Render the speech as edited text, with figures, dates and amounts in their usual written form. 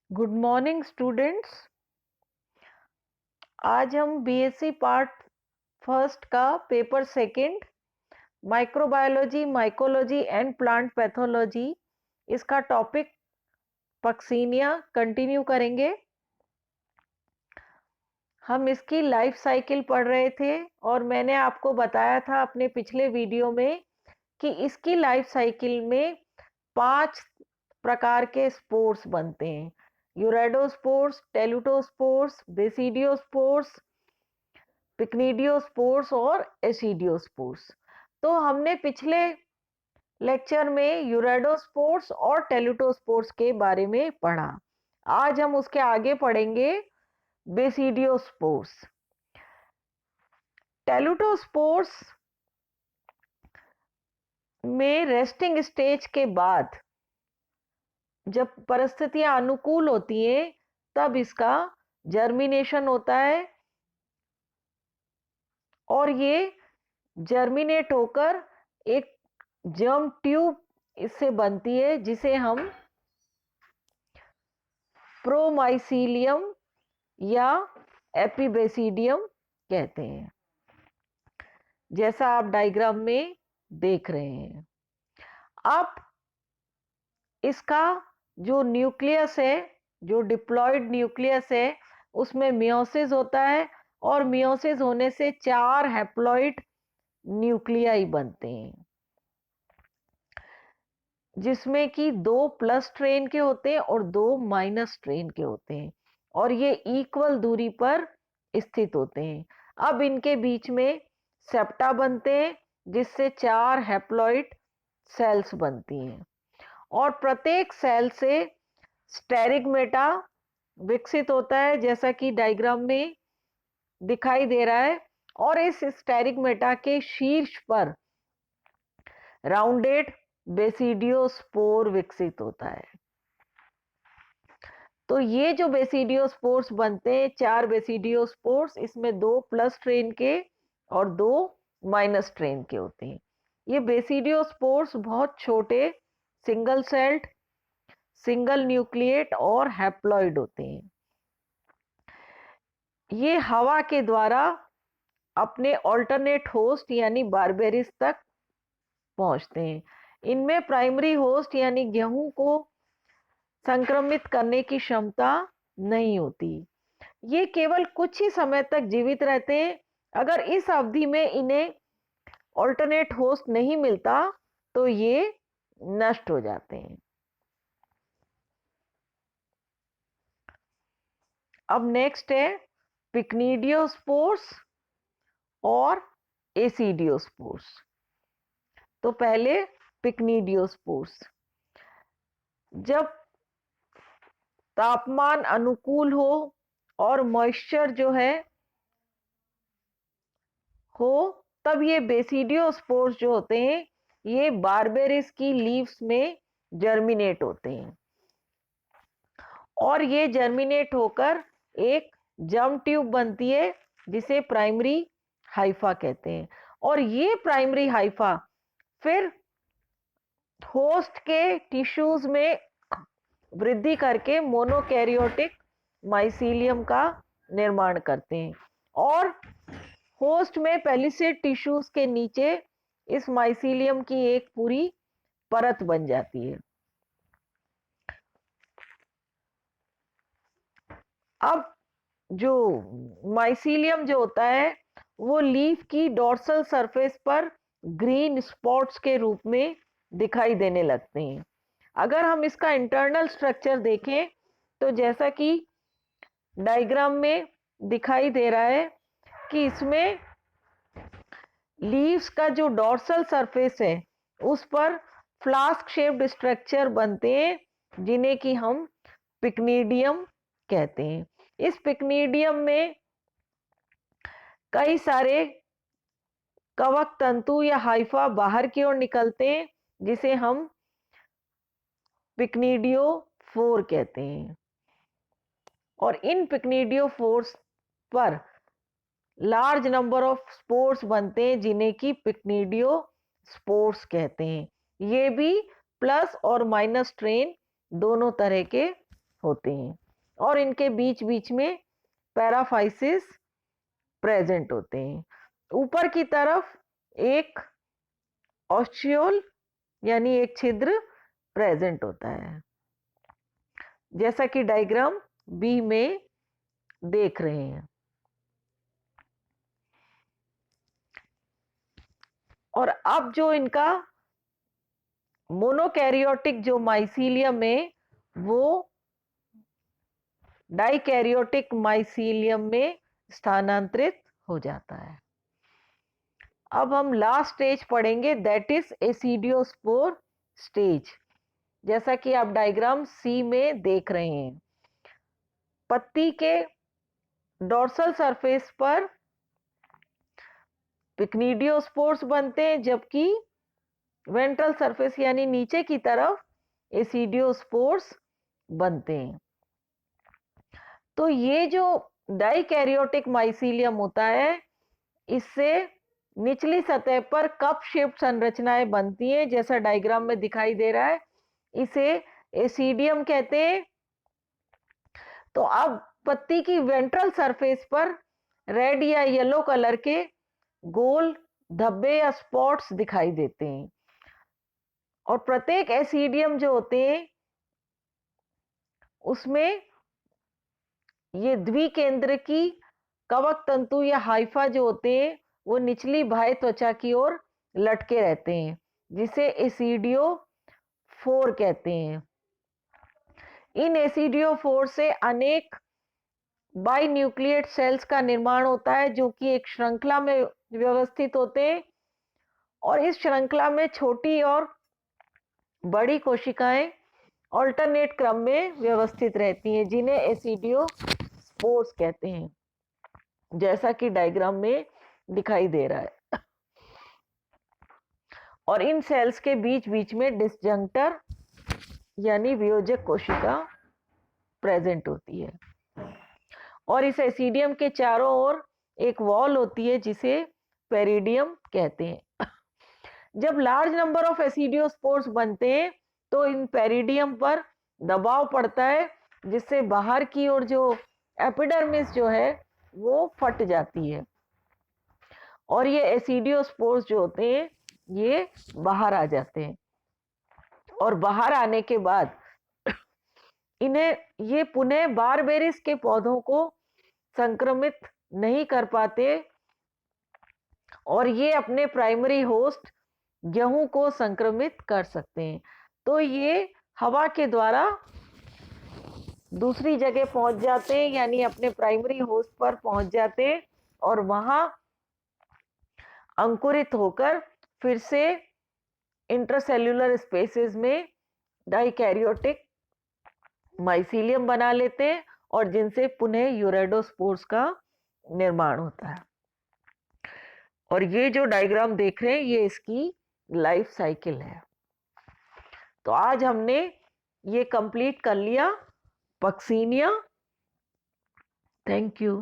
Good morning students. आज हम BSc part first का paper second microbiology, mycology and plant pathology, इसका topic Puccinia continue करेंगे। हम इसकी लाइफ साइकिल पढ़ रहे थे और मैंने आपको बताया था अपने पिछले वीडियो में कि इसकी लाइफ साइकिल में 5 प्रकार के स्पोर्स बनते हैं: यूरेडोस्पोर्स, टेलुटोस्पोर्स, बेसिडियोस्पोर्स, पिक्निडियोस्पोर्स और एसिडियोस्पोर्स। तो हमने पिछले लेक्चर में यूरेडोस्पोर्स और टेलुटोस्पोर्स के बारे में पढ़ा। आज हम उसके आगे पढ़ेंगे बेसिडियोस्पोर्स। टेलुटोस्पोर्स में रेस्टिंग स्टेज के बाद जब परिस्थितियां अनुकूल होती हैं तब इसका जर्मिनेशन होता है और ये जर्मिनेट होकर एक जर्म ट्यूब इससे बनती है जिसे हम प्रोमाइसीलियम या एपिबेसिडियम कहते हैं, जैसा आप डायग्राम में देख रहे हैं। अब इसका जो न्यूक्लियस है, जो डिप्लॉयड न्यूक्लियस है, उसमें मियोसिस होता है और मियोसिस होने से 4 हैप्लॉइड न्यूक्लियाई बनते हैं, जिसमें कि 2 प्लस स्ट्रेन के होते हैं और 2 माइनस स्ट्रेन के होते हैं और ये इक्वल दूरी पर स्थित होते हैं। अब इनके बीच में सेप्टा बनते हैं जिससे 4 हैप्लॉइड सेल्स बनती हैं और प्रत्येक सेल से स्टेरिगमेटा विकसित होता है, जैसा कि डायग्राम में दिखाई दे रहा है। और इस स्टेरिगमेटा के शीर्ष पर राउंडेड बेसिडियोस्पोर विकसित होता है। तो ये जो बेसिडियोस्पोर्स बनते हैं, 4 बेसिडियोस्पोर्स, इसमें 2 प्लस स्ट्रेन के और 2 माइनस स्ट्रेन के होते हैं। ये बेसिडियोस्पोर्स बहुत छोटे सिंगल सेल्ड, सिंगल न्यूक्लिएट और हैप्लॉइड होते हैं। ये हवा के द्वारा अपने ऑल्टरनेट होस्ट यानी बारबेरिस तक पहुंचते हैं। इनमें प्राइमरी होस्ट यानी गेहूं को संक्रमित करने की क्षमता नहीं होती। ये केवल कुछ ही समय तक जीवित रहते हैं। अगर इस अवधि में इन्हें ऑल्टरनेट होस्ट नहीं मिलता तो ये नष्ट हो जाते हैं। अब नेक्स्ट है पिक्निडियोस्पोर्स और एसिडियोस्पोर्स। तो पहले पिक्निडियोस्पोर्स, जब तापमान अनुकूल हो और मॉइस्चर जो है हो, तब ये बेसिडियोस्पोर्स जो होते हैं ये बारबेरिस की लीव्स में जर्मिनेट होते हैं और ये जर्मिनेट होकर एक जर्म ट्यूब बनती है जिसे प्राइमरी हाइफा कहते हैं। और ये प्राइमरी हाइफा फिर होस्ट के टिश्यूज में वृद्धि करके मोनोकैरियोटिक माइसीलियम का निर्माण करते हैं और होस्ट में पेलिसेड टिश्यूज के नीचे इस माइसीलियम की एक पूरी परत बन जाती है। अब जो माइसीलियम जो होता है वो लीफ की डॉर्सल सरफेस पर ग्रीन स्पॉट्स के रूप में दिखाई देने लगते हैं। अगर हम इसका इंटरनल स्ट्रक्चर देखें तो जैसा कि डायग्राम में दिखाई दे रहा है कि इसमें लीव्स का जो डॉर्सल सरफेस है उस पर फ्लास्क शेप्ड स्ट्रक्चर बनते हैं जिन्हें कि हम पिक्निडियम कहते हैं। इस पिक्निडियम में कई सारे कवक तंतु या हाइफा बाहर की ओर निकलते हैं जिसे हम पिक्निडियोफोर कहते हैं और इन पिक्निडियोफोर्स पर लार्ज नंबर ऑफ स्पोर्स बनते हैं जिन्हें कि पिक्निडियो स्पोर्स कहते हैं। ये भी प्लस और माइनस स्ट्रेन दोनों तरह के होते हैं और इनके बीच बीच में पैराफाइसिस प्रेजेंट होते हैं। ऊपर की तरफ एक ऑस्टियोल यानी एक छिद्र प्रेजेंट होता है, जैसा कि डायग्राम बी में देख रहे हैं। और अब जो इनका मोनोकैरियोटिक जो माइसीलियम है वो डाइकैरियोटिक माइसीलियम में स्थानांतरित हो जाता है। अब हम लास्ट स्टेज पढ़ेंगे, दैट इज एसिडियोस्पोर स्टेज, जैसा कि आप डायग्राम सी में देख रहे हैं। पत्ती के डोर्सल सरफेस पर पिक्निडियोस्पोर्स बनते हैं, जबकि वेंट्रल सरफेस यानी नीचे की तरफ एसिडियोस्पोर्स बनते हैं। तो ये जो डाइकैरियोटिक माइसीलियम होता है, इससे निचली सतह पर कप शेप्ड संरचनाएं बनती हैं, जैसा डायग्राम में दिखाई दे रहा है। इसे एसिडियम कहते हैं। तो अब पत्ती की वेंट्रल सरफेस पर रेड या येलो कलर के गोल धब्बे या स्पॉट्स दिखाई देते हैं और प्रत्येक एसिडियम जो होते हैं उसमें ये द्विकेंद्र की कवक तंतु या हाइफा जो होते हैं वो निचली बाह्य त्वचा की ओर लटके रहते हैं, जिसे एसिडियोफोर कहते हैं। इन एसिडियोफोर से अनेक बाइन्यूक्लिएट सेल्स का निर्माण होता है, जो कि एक श्रृंखला में व्यवस्थित होते हैं और इस श्रृंखला में छोटी और बड़ी कोशिकाएं ऑल्टरनेट क्रम में व्यवस्थित रहती हैं, जिन्हें एसिडियोस्पोर्स कहते हैं, जैसा कि डायग्राम में दिखाई दे रहा है। और इन सेल्स के बीच बीच में डिसजंक्टर यानी वियोजक कोशिका प्रेजेंट होती है और इस एसिडियम के चारों ओर एक वॉल होती है जिसे पेरिडियम कहते हैं। जब लार्ज नंबर ऑफ एसिडियोस्पोर्स बनते हैं तो इन पेरिडियम पर दबाव पड़ता है, जिससे बाहर की ओर जो एपिडर्मिस जो है वो फट जाती है और ये एसिडियोस्पोर्स जो होते हैं ये बाहर आ जाते हैं और बाहर आने के बाद इन्हें ये पुनः बारबेरिस के पौधों को संक्रमित नहीं कर पाते और ये अपने प्राइमरी होस्ट गेहूं को संक्रमित कर सकते हैं। तो ये हवा के द्वारा दूसरी जगह पहुंच जाते हैं, यानी अपने प्राइमरी होस्ट पर पहुंच जाते हैं और वहां अंकुरित होकर फिर से इंट्रासेल्युलर स्पेसेस में डाइकैरियोटिक माइसीलियम बना लेते हैं और जिनसे पुनः यूरेडोस्पोर्स का निर्माण होता है। और ये जो डायग्राम देख रहे हैं ये इसकी लाइफ साइकिल है। तो आज हमने ये कंप्लीट कर लिया पक्सीनिया। Thank you.